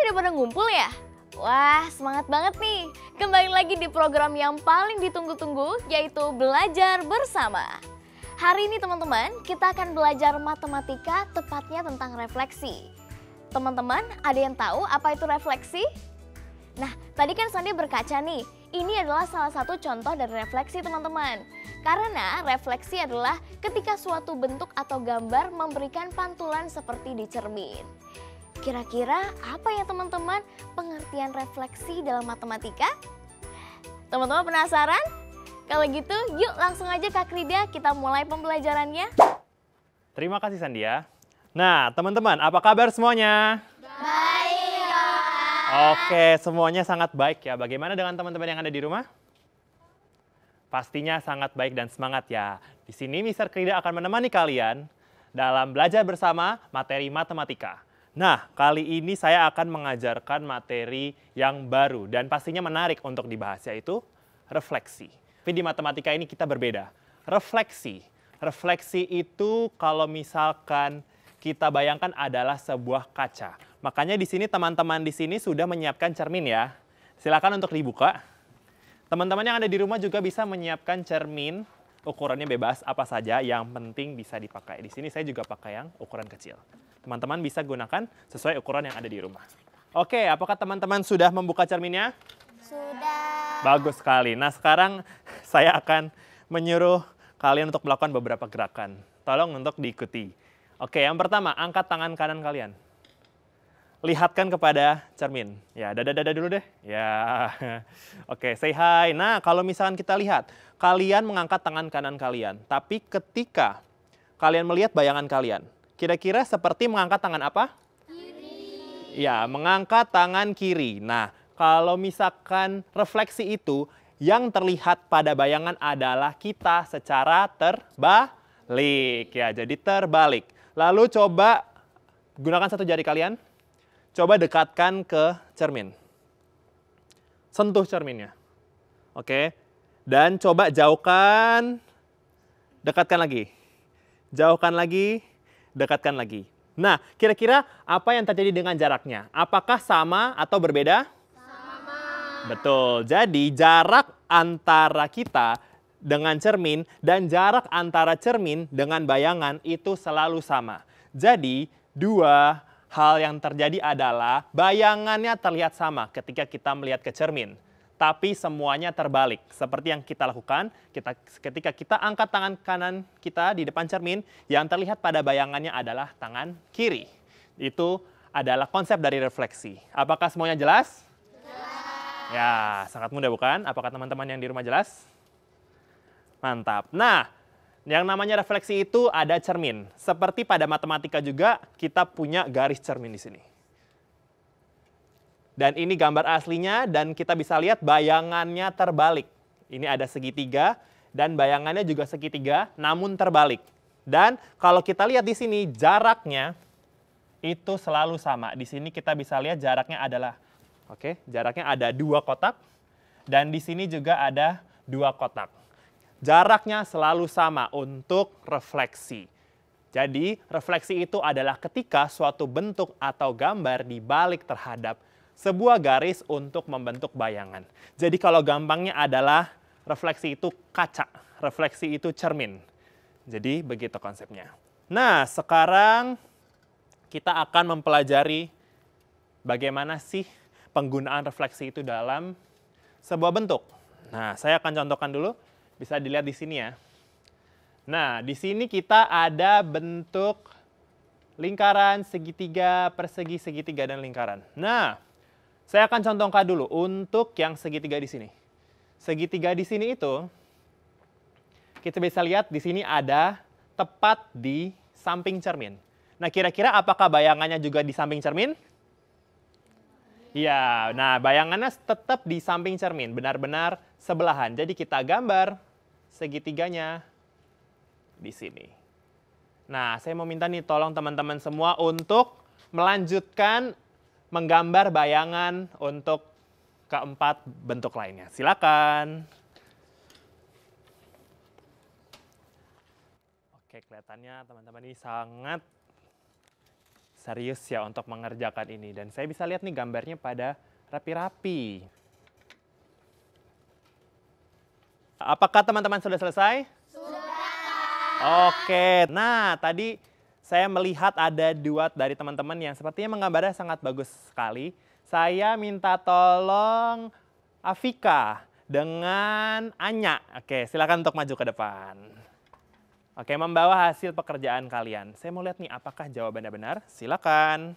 udah pada ngumpul ya? Wah, semangat banget nih. Kembali lagi di program yang paling ditunggu-tunggu, yaitu Belajar Bersama. Hari ini teman-teman, kita akan belajar matematika, tepatnya tentang refleksi. Teman-teman, ada yang tahu apa itu refleksi? Nah, tadi kan Sandi berkaca nih, ini adalah salah satu contoh dari refleksi teman-teman. Karena refleksi adalah ketika suatu bentuk atau gambar memberikan pantulan seperti di cermin. Kira-kira apa ya teman-teman pengertian refleksi dalam matematika? Teman-teman penasaran? Kalau gitu yuk langsung aja Kak Krida kita mulai pembelajarannya. Terima kasih Sandia. Nah teman-teman apa kabar semuanya? Baik Kak. Oke semuanya sangat baik ya. Bagaimana dengan teman-teman yang ada di rumah? Pastinya sangat baik dan semangat ya. Di sini Mister Krida akan menemani kalian dalam belajar bersama materi matematika. Nah, kali ini saya akan mengajarkan materi yang baru dan pastinya menarik untuk dibahas, yaitu refleksi. Tapi di matematika ini kita berbeda. Refleksi. Refleksi itu kalau misalkan kita bayangkan adalah sebuah kaca. Makanya di sini teman-teman di sini sudah menyiapkan cermin ya. Silakan untuk dibuka. Teman-teman yang ada di rumah juga bisa menyiapkan cermin. Ukurannya bebas apa saja, yang penting bisa dipakai. Di sini saya juga pakai yang ukuran kecil. Teman-teman bisa gunakan sesuai ukuran yang ada di rumah. Oke, apakah teman-teman sudah membuka cerminnya? Sudah. Bagus sekali. Nah, sekarang saya akan menyuruh kalian untuk melakukan beberapa gerakan. Tolong untuk diikuti. Oke, yang pertama, angkat tangan kanan kalian. Lihatkan kepada cermin. Ya, dada-dada dulu deh. Ya. Oke, say hi. Nah, kalau misalkan kita lihat, kalian mengangkat tangan kanan kalian. Tapi ketika kalian melihat bayangan kalian, kira-kira seperti mengangkat tangan apa? Kiri. Ya, mengangkat tangan kiri. Nah, kalau misalkan refleksi itu, yang terlihat pada bayangan adalah kita secara terbalik. Ya, jadi terbalik. Lalu coba gunakan satu jari kalian. Coba dekatkan ke cermin. Sentuh cerminnya. Oke. Dan coba jauhkan. Dekatkan lagi. Jauhkan lagi. Dekatkan lagi. Nah, kira-kira apa yang terjadi dengan jaraknya? Apakah sama atau berbeda? Sama. Betul. Jadi jarak antara kita dengan cermin dan jarak antara cermin dengan bayangan itu selalu sama. Jadi dua hal yang terjadi adalah bayangannya terlihat sama ketika kita melihat ke cermin. Tapi semuanya terbalik. Seperti yang kita lakukan ketika kita angkat tangan kanan kita di depan cermin, yang terlihat pada bayangannya adalah tangan kiri. Itu adalah konsep dari refleksi. Apakah semuanya jelas? Jelas. Ya, sangat mudah bukan? Apakah teman-teman yang di rumah jelas? Mantap. Nah, yang namanya refleksi itu ada cermin. Seperti pada matematika juga kita punya garis cermin di sini. Dan ini gambar aslinya dan kita bisa lihat bayangannya terbalik. Ini ada segitiga dan bayangannya juga segitiga namun terbalik. Dan kalau kita lihat di sini jaraknya itu selalu sama. Di sini kita bisa lihat jaraknya adalah jaraknya ada 2 kotak dan di sini juga ada 2 kotak. Jaraknya selalu sama untuk refleksi. Jadi, refleksi itu adalah ketika suatu bentuk atau gambar dibalik terhadap sebuah garis untuk membentuk bayangan. Jadi, kalau gampangnya adalah refleksi itu kaca, refleksi itu cermin. Jadi, begitu konsepnya. Nah, sekarang kita akan mempelajari bagaimana sih penggunaan refleksi itu dalam sebuah bentuk. Nah, saya akan contohkan dulu. Bisa dilihat di sini ya. Nah, di sini kita ada bentuk lingkaran, segitiga, persegi, segitiga, dan lingkaran. Nah, saya akan contohkan dulu untuk yang segitiga di sini. Segitiga di sini itu, kita bisa lihat di sini ada tepat di samping cermin. Nah, kira-kira apakah bayangannya juga di samping cermin? Iya, nah bayangannya tetap di samping cermin, benar-benar sebelahan. Jadi kita gambar segitiganya di sini. Nah, saya mau minta nih tolong teman-teman semua untuk melanjutkan menggambar bayangan untuk keempat bentuk lainnya. Silakan. Oke, kelihatannya teman-teman ini sangat serius ya untuk mengerjakan ini. Dan saya bisa lihat nih gambarnya pada rapi-rapi. Apakah teman-teman sudah selesai? Sudah. Oke, nah tadi saya melihat ada duet dari teman-teman yang sepertinya menggambarnya sangat bagus sekali. Saya minta tolong Afika dengan Anya. Oke, silakan untuk maju ke depan. Oke, membawa hasil pekerjaan kalian. Saya mau lihat nih apakah jawabannya benar. Silakan.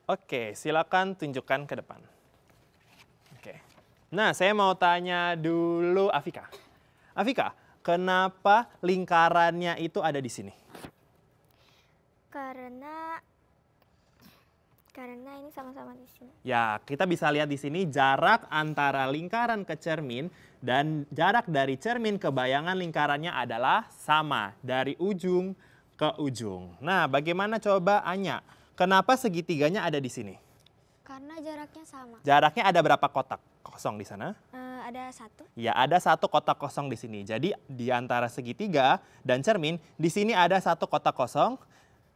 Oke, silakan tunjukkan ke depan. Oke. Nah, saya mau tanya dulu Afika. Afika, kenapa lingkarannya itu ada di sini? Karena ini sama-sama di sini. Ya, kita bisa lihat di sini jarak antara lingkaran ke cermin dan jarak dari cermin ke bayangan lingkarannya adalah sama dari ujung ke ujung. Nah, bagaimana coba Anya? Kenapa segitiganya ada di sini? Karena jaraknya sama. Jaraknya ada berapa kotak kosong di sana? Ada 1. Ya, ada 1 kotak kosong di sini. Jadi di antara segitiga dan cermin, di sini ada 1 kotak kosong.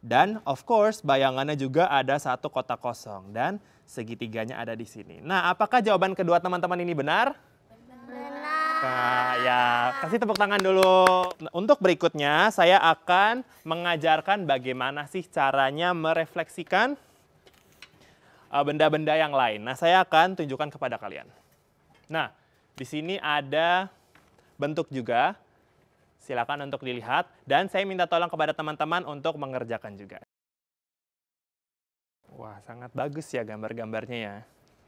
Dan of course bayangannya juga ada 1 kotak kosong. Dan segitiganya ada di sini. Nah, apakah jawaban kedua teman-teman ini benar? Benar. Nah, ya, kasih tepuk tangan dulu. Untuk berikutnya, saya akan mengajarkan bagaimana sih caranya merefleksikan benda-benda yang lain. Nah, saya akan tunjukkan kepada kalian. Nah, di sini ada bentuk juga. Silakan untuk dilihat. Dan saya minta tolong kepada teman-teman untuk mengerjakan juga. Wah, sangat bagus ya gambar-gambarnya ya.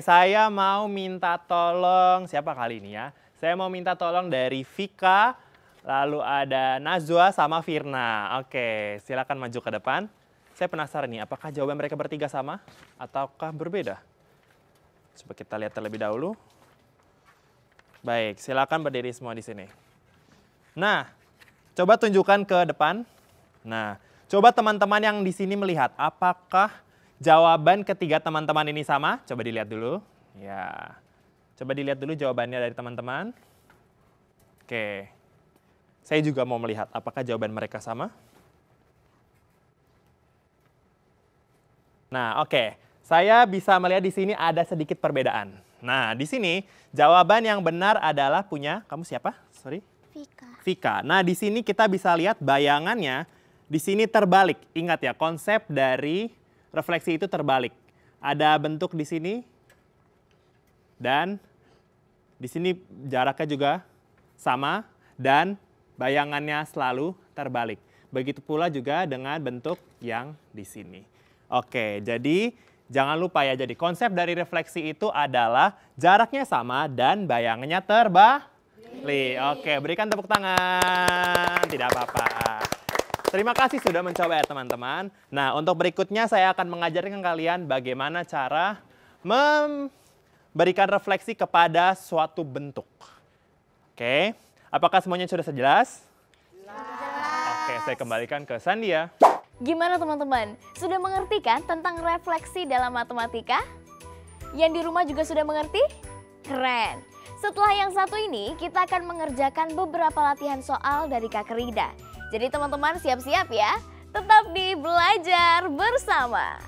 Saya mau minta tolong, siapa kali ini ya? Saya mau minta tolong dari Vika, lalu ada Najwa sama Firna. Oke, silakan maju ke depan. Saya penasaran nih, apakah jawaban mereka bertiga sama ataukah berbeda? Coba kita lihat terlebih dahulu. Baik, silakan berdiri semua di sini. Nah, coba tunjukkan ke depan. Nah, coba teman-teman yang di sini melihat, apakah jawaban ketiga teman-teman ini sama? Coba dilihat dulu. Ya. Coba dilihat dulu jawabannya dari teman-teman. Oke. Saya juga mau melihat apakah jawaban mereka sama. Nah, oke. Saya bisa melihat di sini ada sedikit perbedaan. Nah, di sini jawaban yang benar adalah punya kamu siapa? Sorry. Vika. Nah, di sini kita bisa lihat bayangannya di sini terbalik. Ingat ya, konsep dari refleksi itu terbalik. Ada bentuk di sini dan di sini jaraknya juga sama dan bayangannya selalu terbalik. Begitu pula juga dengan bentuk yang di sini. Oke, jadi jangan lupa ya, jadi konsep dari refleksi itu adalah jaraknya sama dan bayangannya terbalik. Oke, berikan tepuk tangan. Tidak apa-apa. Terima kasih sudah mencoba ya teman-teman. Nah, untuk berikutnya saya akan mengajarkan kalian bagaimana cara memberikan refleksi kepada suatu bentuk. Oke, apakah semuanya sudah jelas? Oke, saya kembalikan ke Sandia. Gimana teman-teman? Sudah mengerti kan tentang refleksi dalam matematika? Yang di rumah juga sudah mengerti? Keren! Setelah yang satu ini, kita akan mengerjakan beberapa latihan soal dari Kak Rida. Jadi teman-teman siap-siap ya, tetap di Belajar Bersama.